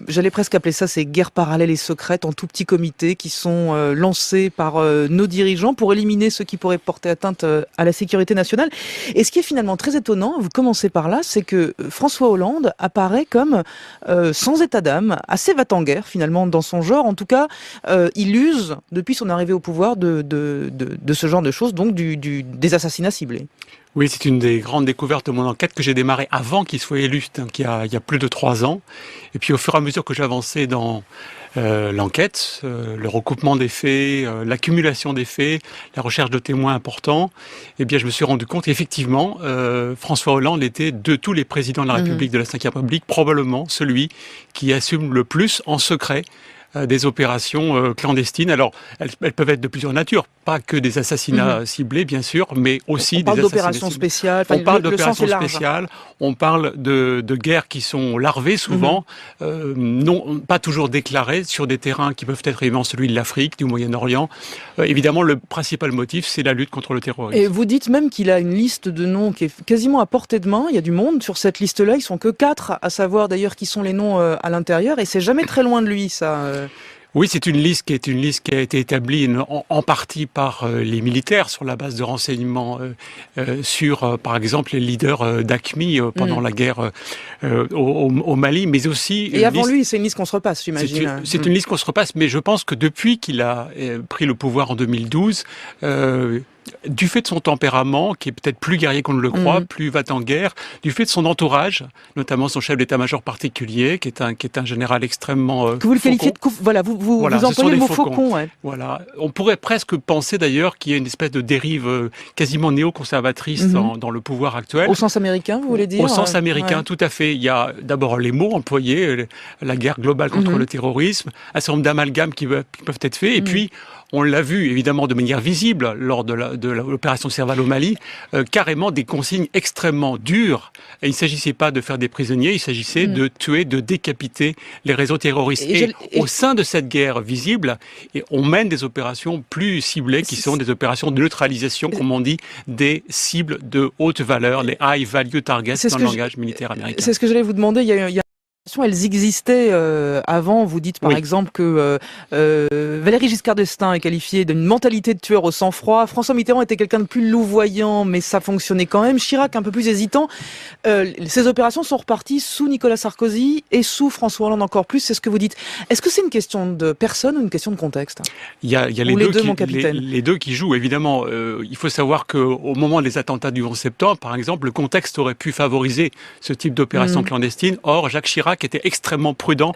j'allais presque appeler ça ces guerres parallèles et secrètes en tout petit comité qui sont lancées par nos dirigeants pour éliminer ceux qui pourraient porter atteinte à la sécurité nationale. Et ce qui est finalement très étonnant, vous commencez par là, c'est que François Hollande apparaît comme sans état d'âme, assez va-t-en-guerre finalement dans son genre. En tout cas, il use depuis son arrivée au pouvoir de ce genre de choses, donc des assassinats ciblés. Oui, c'est une des grandes découvertes de mon enquête que j'ai démarrée avant qu'il soit élu, donc il y a plus de 3 ans. Et puis au fur et à mesure que j'avançais dans l'enquête, le recoupement des faits, l'accumulation des faits, la recherche de témoins importants, eh bien je me suis rendu compte qu'effectivement, François Hollande était de tous les présidents de la République, de la Ve République, probablement celui qui assume le plus en secret des opérations clandestines. Alors, elles peuvent être de plusieurs natures, pas que des assassinats ciblés, bien sûr, mais aussi des assassinats d'opérations spéciales. On parle d'opérations spéciales, on parle de guerres qui sont larvées souvent, non pas toujours déclarées, sur des terrains qui peuvent être évidemment celui de l'Afrique, du Moyen-Orient. Évidemment, le principal motif, c'est la lutte contre le terrorisme. Et vous dites même qu'il a une liste de noms qui est quasiment à portée de main. Il y a du monde sur cette liste-là. Ils sont que 4, à savoir d'ailleurs qui sont les noms à l'intérieur. Et c'est jamais très loin de lui, ça. Oui, c'est une liste qui a été établie en partie par les militaires sur la base de renseignements sur, par exemple, les leaders d'AQMI pendant la guerre au Mali, mais aussi... Et avant lui, c'est une liste qu'on se repasse, j'imagine. C'est une liste qu'on se repasse, mais je pense que depuis qu'il a pris le pouvoir en 2012... du fait de son tempérament, qui est peut-être plus guerrier qu'on ne le croit, plus va-t-en-guerre, du fait de son entourage, notamment son chef d'état-major particulier, qui est un général extrêmement que vous le qualifiez de voilà, vous employez le mot faucon. Ouais. Voilà, on pourrait presque penser d'ailleurs qu'il y a une espèce de dérive quasiment néoconservatrice dans le pouvoir actuel. Au sens américain, vous voulez dire? Au sens américain, tout à fait. Il y a d'abord les mots employés, la guerre globale contre le terrorisme, un certain nombre d'amalgames qui peuvent être faits, et puis on l'a vu évidemment de manière visible lors de l'opération Serval au Mali, carrément des consignes extrêmement dures. Et il ne s'agissait pas de faire des prisonniers, il s'agissait de tuer, de décapiter les réseaux terroristes. Et au sein de cette guerre visible, on mène des opérations plus ciblées qui sont des opérations de neutralisation, comme on dit, des cibles de haute valeur, les high value targets dans le langage militaire américain. C'est ce que j'allais vous demander. Il y a elles existaient avant. Vous dites par exemple que Valéry Giscard d'Estaing est qualifié d'une mentalité de tueur au sang-froid. François Mitterrand était quelqu'un de plus louvoyant, mais ça fonctionnait quand même. Chirac un peu plus hésitant. Ces opérations sont reparties sous Nicolas Sarkozy et sous François Hollande encore plus. C'est ce que vous dites. Est-ce que c'est une question de personne ou une question de contexte? Il y a les deux qui jouent. Évidemment, il faut savoir qu'au moment des attentats du 11 septembre, par exemple, le contexte aurait pu favoriser ce type d'opération clandestine. Or, Jacques Chirac était extrêmement prudent